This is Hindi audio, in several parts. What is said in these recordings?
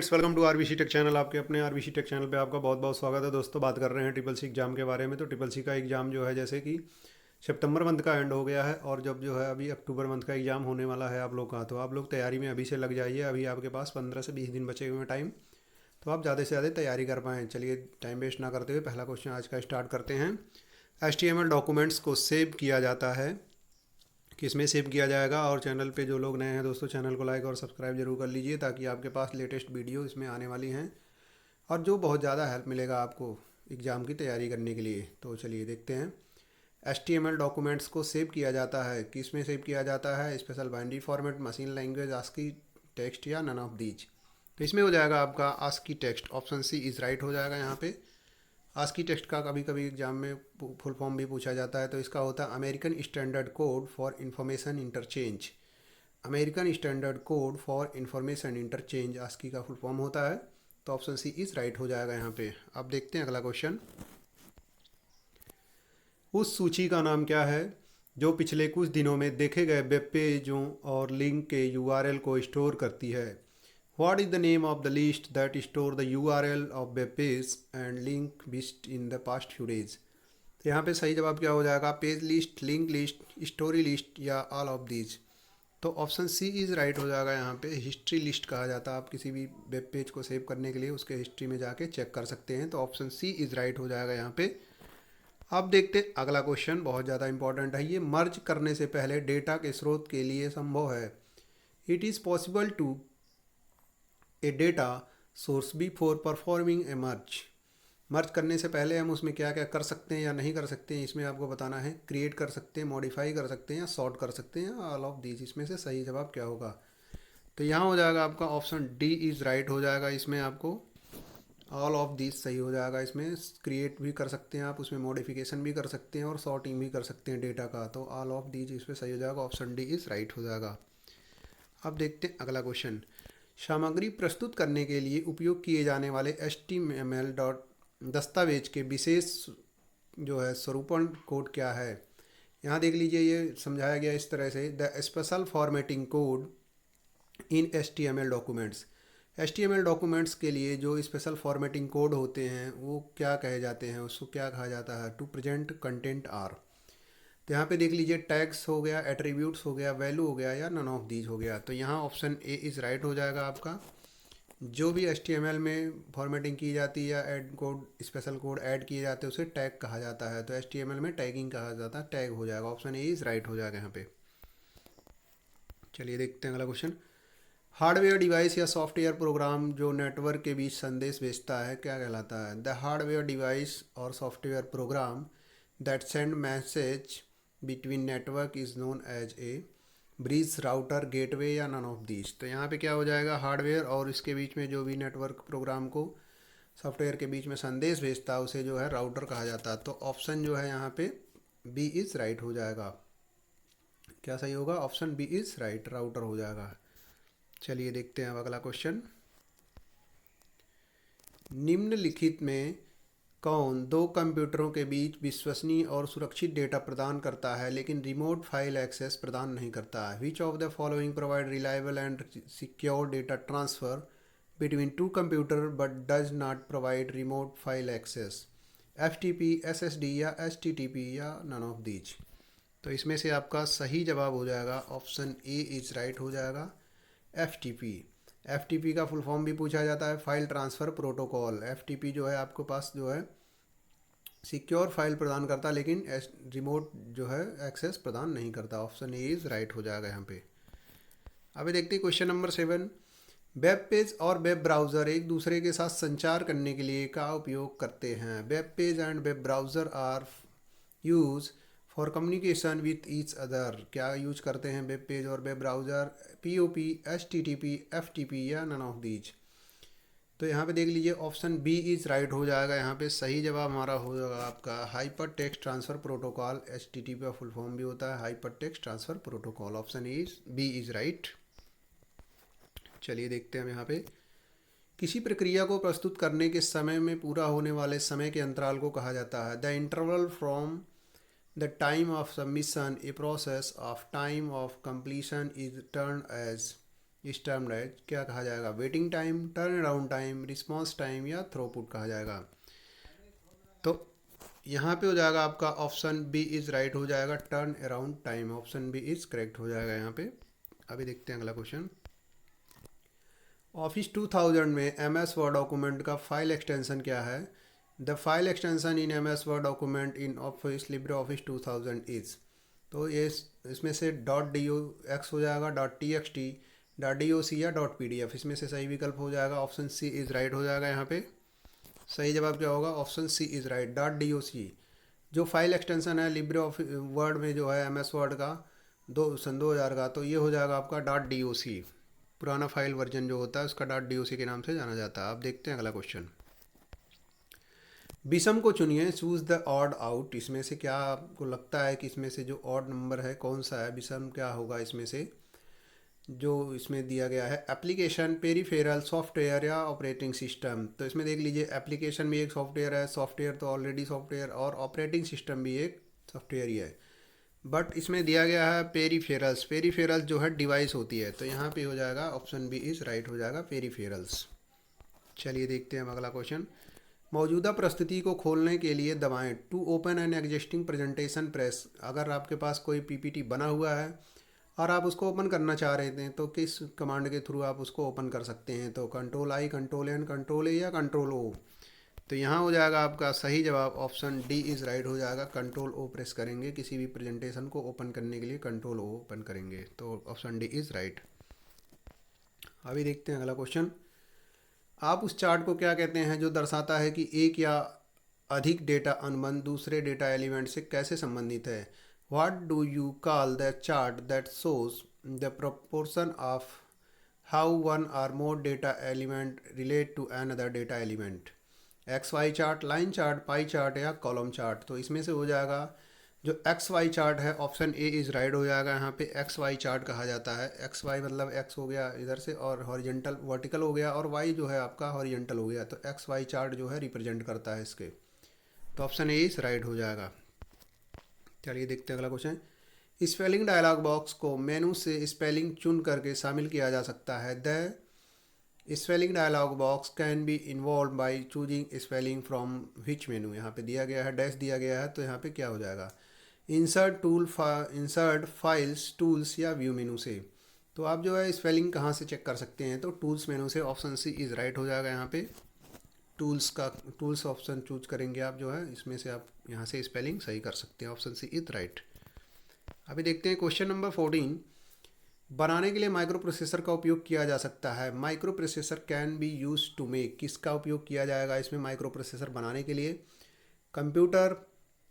Friends, welcome to RBC tech channel. आपके अपने आरबीसी टेक चैनल पे आपका बहुत बहुत स्वागत है। दोस्तों, बात कर रहे हैं ट्रिपल सी एग्ज़ाम के बारे में। तो ट्रिपल सी का एग्ज़ाम जो है, जैसे कि सितंबर मंथ का एंड हो गया है और जब जो है अभी अक्टूबर मंथ का एग्ज़ाम होने वाला है आप लोग का। तो आप लोग तैयारी में अभी से लग जाइए। अभी आपके पास 15 से 20 दिन बचे हुए हैं टाइम, तो आप ज़्यादा से ज़्यादा तैयारी कर पाएँ। चलिए, टाइम वेस्ट ना करते हुए पहला क्वेश्चन आज का स्टार्ट करते हैं। HTML डॉक्यूमेंट्स को सेव किया जाता है, किस में सेव किया जाएगा। और चैनल पे जो लोग नए हैं दोस्तों, चैनल को लाइक और सब्सक्राइब जरूर कर लीजिए, ताकि आपके पास लेटेस्ट वीडियो इसमें आने वाली हैं और जो बहुत ज़्यादा हेल्प मिलेगा आपको एग्ज़ाम की तैयारी करने के लिए। तो चलिए देखते हैं। HTML डॉक्यूमेंट्स को सेव किया जाता है, किस में सेव किया जाता है? Special binary format, machine language, ASCII text या नन ऑफ दीज। तो इसमें हो जाएगा आपका ASCII text. Option C is right हो जाएगा यहाँ पे। आस्की टेक्स्ट का कभी कभी एग्जाम में फुल फॉर्म भी पूछा जाता है, तो इसका होता है American standard code for information interchange. American standard code for information interchange ASCII का फुल फॉर्म होता है। तो ऑप्शन सी इज़ राइट हो जाएगा यहाँ पे। अब देखते हैं अगला क्वेश्चन। उस सूची का नाम क्या है जो पिछले कुछ दिनों में देखे गए वेब पेजों और लिंक के URL को स्टोर करती है? What is the name of the list that store the URL of web page and link list in the past few days? तो यहाँ पे सही जवाब क्या हो जाएगा? Page list, link list, story list या ऑल ऑफ दीज। तो ऑप्शन सी इज़ राइट हो जाएगा यहाँ पे। हिस्ट्री लिस्ट कहा जाता है। आप किसी भी वेब पेज को सेव करने के लिए उसके हिस्ट्री में जाके चेक कर सकते हैं। तो ऑप्शन सी इज़ राइट हो जाएगा यहाँ पे। अब देखते हैं अगला क्वेश्चन, बहुत ज़्यादा इंपॉर्टेंट है ये। मर्ज करने से पहले डेटा के स्रोत के लिए संभव है। It is possible to a data source before performing a merge. Merge करने से पहले हम उसमें क्या क्या कर सकते हैं या नहीं कर सकते हैं, इसमें आपको बताना है। क्रिएट कर सकते हैं, मॉडिफाई कर सकते हैं या सॉर्ट कर सकते हैं, ऑल ऑफ दीज। इसमें से सही जवाब क्या होगा? तो यहाँ हो जाएगा आपका ऑप्शन डी इज़ राइट हो जाएगा। इसमें आपको ऑल ऑफ दीज सही हो जाएगा। इसमें क्रिएट भी कर सकते हैं आप, उसमें मॉडिफिकेशन भी कर सकते हैं और सॉर्टिंग भी कर सकते हैं डेटा का। तो ऑल ऑफ दीज इसमें सही हो जाएगा। ऑप्शन डी इज़ राइट हो जाएगा। अब देखते हैं अगला क्वेश्चन। सामग्री प्रस्तुत करने के लिए उपयोग किए जाने वाले HTML डॉट दस्तावेज के विशेष जो है स्वरूपण कोड क्या है? यहाँ देख लीजिए, ये समझाया गया इस तरह से। The special formatting code in HTML documents. HTML documents के लिए जो स्पेशल फॉर्मेटिंग कोड होते हैं वो क्या कहे जाते हैं, उसको क्या कहा जाता है? To present content are. तो यहाँ पे देख लीजिए, टैग्स हो गया, एट्रीब्यूट्स हो गया, वैल्यू हो गया या नन ऑफ दीज हो गया। तो यहाँ ऑप्शन ए इज़ राइट हो जाएगा आपका। जो भी HTML में फॉर्मेटिंग की जाती है या add code, special code add किए जाते हैं, उसे टैग कहा जाता है। तो HTML में टैगिंग कहा जाता है, टैग हो जाएगा। ऑप्शन ए इज़ राइट हो जाएगा यहाँ पे। चलिए देखते हैं अगला क्वेश्चन। हार्डवेयर डिवाइस या सॉफ्टवेयर प्रोग्राम जो नेटवर्क के बीच संदेश भेजता है क्या कहलाता है? द हार्डवेयर डिवाइस और software program that send message between network is known as a bridge, router, gateway या नन ऑफ दीज। तो यहाँ पे क्या हो जाएगा? हार्डवेयर और इसके बीच में जो भी नेटवर्क प्रोग्राम को सॉफ्टवेयर के बीच में संदेश भेजता है उसे जो है राउटर कहा जाता है। तो ऑप्शन जो है यहाँ पे बी इज़ राइट हो जाएगा। क्या सही होगा? Option B is right, router हो जाएगा। चलिए देखते हैं अब अगला क्वेश्चन। निम्नलिखित में कौन दो कंप्यूटरों के बीच विश्वसनीय और सुरक्षित डेटा प्रदान करता है लेकिन रिमोट फाइल एक्सेस प्रदान नहीं करता है? Which of the following provide reliable and secure data transfer between two computer but does not provide remote file access? FTP, SSD या HTTP या नन ऑफ दीज। तो इसमें से आपका सही जवाब हो जाएगा ऑप्शन ए इज राइट हो जाएगा। FTP। FTP का फुल फॉर्म भी पूछा जाता है, फाइल ट्रांसफ़र प्रोटोकॉल। FTP जो है आपके पास जो है सिक्योर फाइल प्रदान करता है लेकिन रिमोट जो है एक्सेस प्रदान नहीं करता। ऑप्शन ए इज़ राइट हो जाएगा यहाँ पे। अभी देखते हैं क्वेश्चन नंबर 7। वेब पेज और वेब ब्राउज़र एक दूसरे के साथ संचार करने के लिए का उपयोग करते हैं? Web page and web browser are use for communication with each other. क्या यूज करते हैं वेब पेज और web browser? POP, HTTP, FTP या नन ऑफ दीज। तो यहाँ पे देख लीजिए, ऑप्शन बी इज़ राइट हो जाएगा। यहाँ पे सही जवाब हमारा हो जाएगा आपका hyper text transfer protocol. HTTP का फुल फॉर्म भी होता है hyper text transfer protocol. Option B is right. चलिए देखते हैं हम यहाँ पे। किसी प्रक्रिया को प्रस्तुत करने के समय में पूरा होने वाले समय के अंतराल को कहा जाता है? The interval from the time of submission a process of time of completion is turn age. इस टर्म राइट क्या कहा जाएगा, waiting time, turn around time, response time या थ्रूपुट कहा जाएगा। तो यहाँ पे हो जाएगा आपका ऑप्शन बी इज़ राइट हो जाएगा, turn around time, option B is correct हो जाएगा यहाँ पे। अभी देखते हैं अगला क्वेश्चन। ऑफिस 2000 में एम एस वर्ड डॉक्यूमेंट का फाइल एक्सटेंशन क्या है? The file extension in M S word document in office libre office 2000 is, तो ये इसमें से डॉट डी ओ एक्स हो जाएगा, dot T X T, dot D O C या डॉट पी डी एफ, इसमें से सही विकल्प हो जाएगा ऑप्शन सी इज़ राइट हो जाएगा यहाँ पे। सही जवाब क्या होगा, option C is right, dot D O C. जो फाइल एक्सटेंशन है लिब्रे ऑफिस वर्ड में जो है एम एस वर्ड का 2000 का, तो ये हो जाएगा आपका डॉट डी ओ सी। पुराना फाइल वर्जन जो होता है उसका डॉट डी ओ सी के नाम से जाना जाता है। अब देखते हैं अगला क्वेश्चन। विषम को चुनिए, चूज द ऑड आउट, इसमें से क्या आपको लगता है कि इसमें से जो ऑड नंबर है कौन सा है, विषम क्या होगा इसमें से? जो इसमें दिया गया है एप्लीकेशन, पेरिफेरल, सॉफ्टवेयर या ऑपरेटिंग सिस्टम, तो इसमें देख लीजिए एप्लीकेशन भी एक सॉफ्टवेयर है, सॉफ्टवेयर तो ऑलरेडी सॉफ्टवेयर, और ऑपरेटिंग सिस्टम भी एक सॉफ्टवेयर ही है, बट इसमें दिया गया है पेरिफेरल्स। पेरिफेरल्स जो है डिवाइस होती है, तो यहाँ पे हो जाएगा ऑप्शन बी इज़ राइट हो जाएगा, पेरिफेरल्स। चलिए देखते हैं अगला क्वेश्चन। मौजूदा प्रस्तुति को खोलने के लिए दबाएं to open an existing presentation press. अगर आपके पास कोई पीपीटी बना हुआ है और आप उसको ओपन करना चाह रहे थे तो किस कमांड के थ्रू आप उसको ओपन कर सकते हैं? तो control I, control N, control A या कंट्रोल ओ। तो यहाँ हो जाएगा आपका सही जवाब ऑप्शन डी इज़ राइट हो जाएगा, कंट्रोल ओ प्रेस करेंगे किसी भी प्रेजेंटेशन को ओपन करने के लिए, कंट्रोल ओ ओपन करेंगे, तो ऑप्शन डी इज़ राइट। अभी देखते हैं अगला क्वेश्चन। आप उस चार्ट को क्या कहते हैं जो दर्शाता है कि एक या अधिक डेटा अनुबंध दूसरे डेटा एलिमेंट से कैसे संबंधित है? What do you call the chart that shows the proportion of how one or more data element relate to another data element? X Y chart, line chart, pie chart या कॉलम चार्ट? तो इसमें से हो जाएगा जो एक्स वाई चार्ट है, ऑप्शन ए इज़ राइट हो जाएगा। यहाँ पे एक्स वाई चार्ट कहा जाता है। एक्स वाई मतलब एक्स हो गया इधर से और हॉरिजेंटल वर्टिकल हो गया, और वाई जो है आपका हॉरिजेंटल हो गया, तो एक्स वाई चार्ट जो है रिप्रेजेंट करता है इसके, तो ऑप्शन ए इज़ राइट हो जाएगा। चलिए देखते हैं अगला क्वेश्चन। स्पेलिंग डायलॉग बॉक्स को मेनू से स्पेलिंग चुन करके शामिल किया जा सकता है। The spelling dialog box can be involve by choosing spelling from which menu, यहाँ पे दिया गया है डैश दिया गया है, तो यहाँ पे क्या हो जाएगा, इंसर्ट फाइल्स, टूल्स या व्यू मेनू से। तो आप जो है स्पेलिंग कहाँ से चेक कर सकते हैं? तो टूल्स मेनू से, ऑप्शन सी इज़ राइट हो जाएगा यहाँ पे। टूल्स ऑप्शन चूज करेंगे आप जो है, इसमें से आप यहाँ से स्पेलिंग सही कर सकते हैं, ऑप्शन सी इज़ राइट। अभी देखते हैं क्वेश्चन नंबर 14। बनाने के लिए माइक्रो प्रोसेसर का उपयोग किया जा सकता है। Microprocessor can be use to make, किसका उपयोग किया जाएगा इसमें माइक्रो प्रोसेसर बनाने के लिए? कंप्यूटर,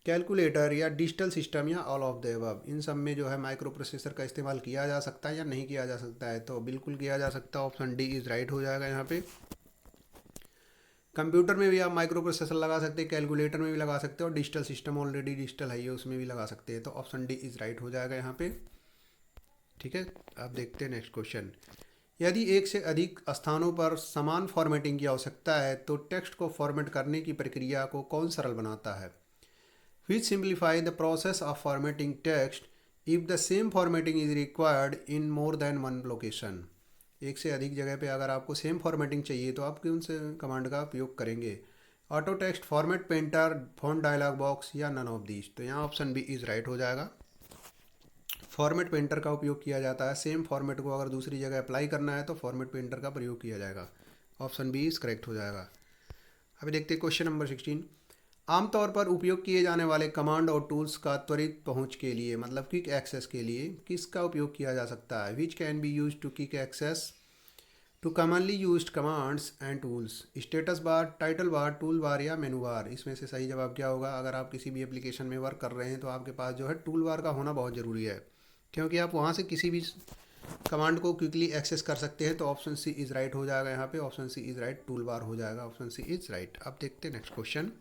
कैलकुलेटर या डिजिटल सिस्टम या ऑल ऑफ द अबव, इन सब में जो है माइक्रो प्रोसेसर का इस्तेमाल किया जा सकता है या नहीं किया जा सकता है? तो बिल्कुल किया जा सकता है, ऑप्शन डी इज़ राइट हो जाएगा यहाँ पे। कंप्यूटर में भी आप माइक्रो प्रोसेसर लगा सकते हैं, कैलकुलेटर में भी लगा सकते हैं, और डिजिटल सिस्टम ऑलरेडी डिजिटल है ये, उसमें भी लगा सकते हैं, तो ऑप्शन डी इज़ राइट हो जाएगा यहाँ पे। ठीक है, अब देखते हैं नेक्स्ट क्वेश्चन। यदि एक से अधिक स्थानों पर समान फॉर्मेटिंग की आवश्यकता है तो टेक्स्ट को फॉर्मेट करने की प्रक्रिया को कौन सरल बनाता है? Which simplify the process of formatting text if the same formatting is required in more than one location. एक से अधिक जगह पे अगर आपको सेम फॉर्मेटिंग चाहिए तो आप कौन से कमांड का उपयोग करेंगे? Auto text, format painter, font dialog box या नन ऑफ दीज? तो यहाँ ऑप्शन बी इज़ राइट हो जाएगा। फॉर्मेट पेंटर का उपयोग किया जाता है, सेम फॉर्मेट को अगर दूसरी जगह अप्लाई करना है तो फॉर्मेट पेंटर का प्रयोग किया जाएगा, ऑप्शन बी इज़ करेक्ट हो जाएगा। अभी देखते हैं क्वेश्चन नंबर 16। आमतौर पर उपयोग किए जाने वाले कमांड और टूल्स का त्वरित पहुंच के लिए, मतलब क्विक एक्सेस के लिए किसका उपयोग किया जा सकता है? Which can be use to quick access to commonly used commands and tools? Status bar, title bar, tool bar या मेनू बार? इसमें से सही जवाब क्या होगा? अगर आप किसी भी एप्लीकेशन में वर्क कर रहे हैं तो आपके पास जो है टूल बार का होना बहुत ज़रूरी है, क्योंकि आप वहाँ से किसी भी कमांड को क्विकली एक्सेस कर सकते हैं, तो ऑप्शन सी इज़ राइट हो जाएगा यहाँ पे, option C is right, tool bar हो जाएगा, ऑप्शन सी इज़ राइट। अब देखते हैं नेक्स्ट क्वेश्चन।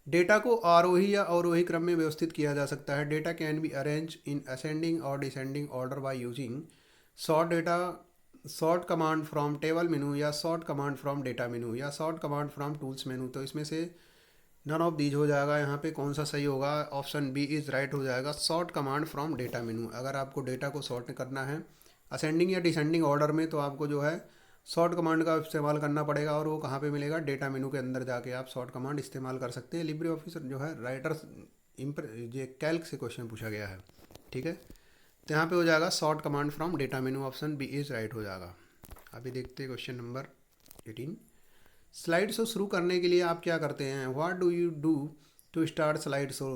डेटा को आरोही या अवरोही क्रम में व्यवस्थित किया जा सकता है। Data can be arrange in ascending और descending order by using sort command from table menu या sort command from data menu या sort command from tools menu. तो इसमें से नन ऑफ दीज हो जाएगा, यहाँ पे कौन सा सही होगा? ऑप्शन बी इज़ राइट हो जाएगा, शॉर्ट कमांड फ्रॉम डेटा मेनू। अगर आपको डेटा को शॉर्ट करना है असेंडिंग या डिसेंडिंग ऑर्डर में तो आपको जो है शॉर्ट कमांड का इस्तेमाल करना पड़ेगा, और वो कहाँ पे मिलेगा, डेटा मेनू के अंदर जाके आप शॉर्ट कमांड इस्तेमाल कर सकते हैं। लिब्रे ऑफिस जो है राइटर्स ये कैल्क से क्वेश्चन पूछा गया है, ठीक है। तो यहाँ पे हो जाएगा short command from data menu, option B is right हो जाएगा। अभी देखते हैं क्वेश्चन नंबर 18। स्लाइड शो शुरू करने के लिए आप क्या करते हैं, what do you do to start slide show,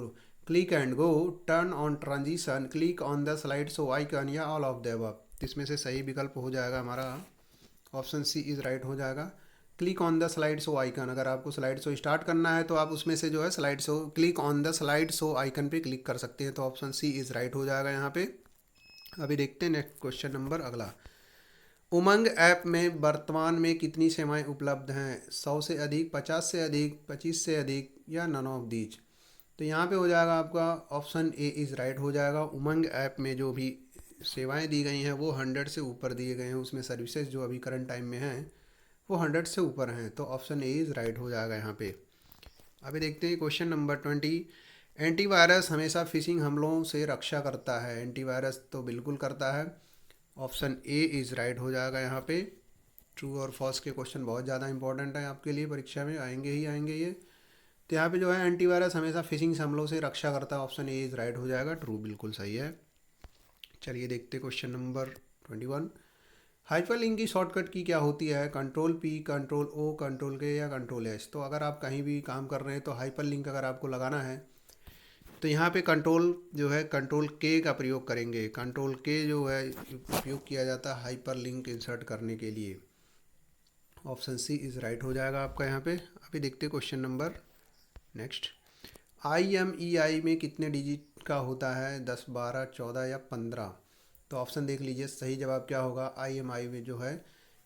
click and go, turn on transition, click on the slide show icon, या ऑल ऑफ द अबव। इसमें से सही विकल्प हो जाएगा हमारा ऑप्शन सी इज़ राइट हो जाएगा। Click on the slide show icon, अगर आपको स्लाइड शो स्टार्ट करना है तो आप उसमें से जो है slide show click on the slide show icon पे क्लिक कर सकते हैं, तो ऑप्शन सी इज़ राइट हो जाएगा यहाँ पे। अभी देखते हैं नेक्स्ट क्वेश्चन नंबर अगला। उमंग ऐप में वर्तमान में कितनी सेवाएं उपलब्ध हैं, 100 से अधिक, 50 से अधिक, 25 से अधिक, या नन ऑफ दीज। तो यहाँ पे हो जाएगा आपका ऑप्शन ए इज़ राइट हो जाएगा। उमंग ऐप में जो भी सेवाएं दी गई हैं वो 100 से ऊपर दिए गए हैं, उसमें सर्विसेज जो अभी करंट टाइम में हैं वो 100 से ऊपर हैं, तो ऑप्शन ए इज़ राइट हो जाएगा यहाँ पे। अभी देखते हैं क्वेश्चन नंबर 20। एंटीवायरस हमेशा फिशिंग हमलों से रक्षा करता है, एंटीवायरस तो बिल्कुल करता है, ऑप्शन ए इज़ राइट हो जाएगा यहाँ पे। ट्रू और फॉल्स के क्वेश्चन बहुत ज़्यादा इंपॉर्टेंट है आपके लिए, परीक्षा में आएंगे ही आएंगे ये। तो यहाँ पे जो है एंटीवायरस हमेशा फिशिंग हमलों से रक्षा करता है, ऑप्शन ए इज़ राइट हो जाएगा, ट्रू बिल्कुल सही है। चलिए देखते क्वेश्चन नंबर 21। हाइपरलिंक की शॉर्टकट की क्या होती है, control P, control O, control K, या कंट्रोल एस। तो अगर आप कहीं भी काम कर रहे हैं तो हाइपरलिंक अगर आपको लगाना है तो यहाँ पे कंट्रोल जो है कंट्रोल के का प्रयोग करेंगे। कंट्रोल के जो है उपयोग किया जाता है हाइपरलिंक इंसर्ट करने के लिए, ऑप्शन सी इज़ राइट हो जाएगा आपका यहाँ पे। अभी देखते क्वेश्चन नंबर नेक्स्ट। IMEI में कितने डिजिट का होता है, 10, 12, 14, या 15। तो ऑप्शन देख लीजिए, सही जवाब क्या होगा, IMEI में जो है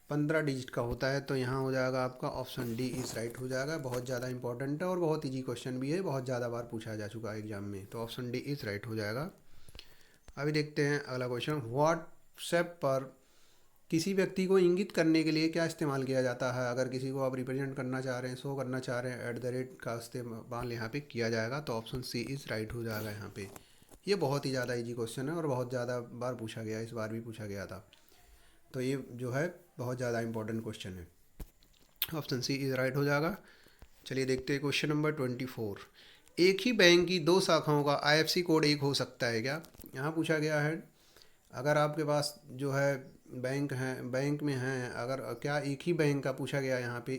15 डिजिट का होता है, तो यहाँ हो जाएगा आपका ऑप्शन डी इज़ राइट हो जाएगा। बहुत ज़्यादा इंपॉर्टेंट है और बहुत ईजी क्वेश्चन भी है, बहुत ज़्यादा बार पूछा जा चुका है एग्जाम में, तो ऑप्शन डी इज़ राइट हो जाएगा। अभी देखते हैं अगला क्वेश्चन। व्हाट्सएप पर किसी व्यक्ति को इंगित करने के लिए क्या इस्तेमाल किया जाता है, अगर किसी को आप रिप्रेजेंट करना चाह रहे हैं, शो करना चाह रहे हैं, @ का इस्तेमाल यहाँ पे किया जाएगा, तो ऑप्शन सी इज़ राइट हो जाएगा यहाँ पे। ये बहुत ही ज़्यादा इजी क्वेश्चन है और बहुत ज़्यादा बार पूछा गया, इस बार भी पूछा गया था, तो ये जो है बहुत ज़्यादा इंपॉर्टेंट क्वेश्चन है, ऑप्शन सी इज़ राइट हो जाएगा। चलिए देखते हैं क्वेश्चन नंबर 24। एक ही बैंक की 2 शाखाओं का IFSC कोड एक हो सकता है क्या। यहाँ पूछा गया है अगर आपके पास जो है बैंक बैंक में हैं, अगर क्या एक ही बैंक का पूछा गया यहाँ पे,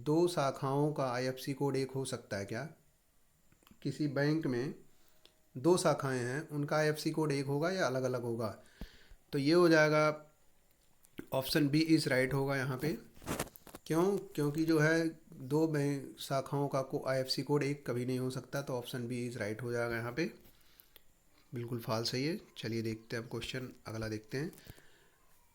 2 शाखाओं का IFSC कोड एक हो सकता है क्या। किसी बैंक में 2 शाखाएं हैं, उनका IFSC कोड एक होगा या अलग अलग होगा। तो ये हो जाएगा ऑप्शन बी इज़ राइट होगा यहाँ पे। क्योंकि जो है 2 बैंक शाखाओं का IFSC कोड एक कभी नहीं हो सकता, तो ऑप्शन बी इज़ राइट हो जाएगा यहाँ पे, बिल्कुल फाल्स है ये। चलिए देखते हैं अब क्वेश्चन अगला देखते हैं।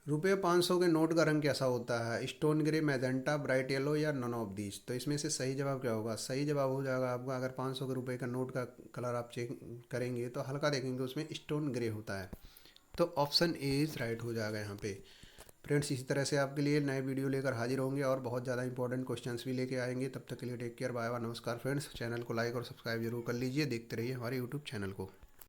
रुपये 500 के नोट का रंग कैसा होता है, stone grey, magenta, bright yellow, या नन ऑफ दीज। तो इसमें से सही जवाब क्या होगा, सही जवाब हो जाएगा आपका, अगर 500 के रुपये का नोट का कलर आप चेक करेंगे तो हल्का देखेंगे उसमें स्टोन ग्रे होता है, तो ऑप्शन ए इज़ राइट हो जाएगा यहाँ पे। फ्रेंड्स इसी तरह से आपके लिए नए वीडियो लेकर हाजिर होंगे और बहुत ज़्यादा इंपॉर्टेंट क्वेश्चंस भी लेके आएंगे। तब तक के लिए टेक केयर, बाय बाय, नमस्कार फ्रेंड्स। चैनल को लाइक और सब्सक्राइब जरूर कर लीजिए, देखते रहिए हमारे यूट्यूब चैनल को।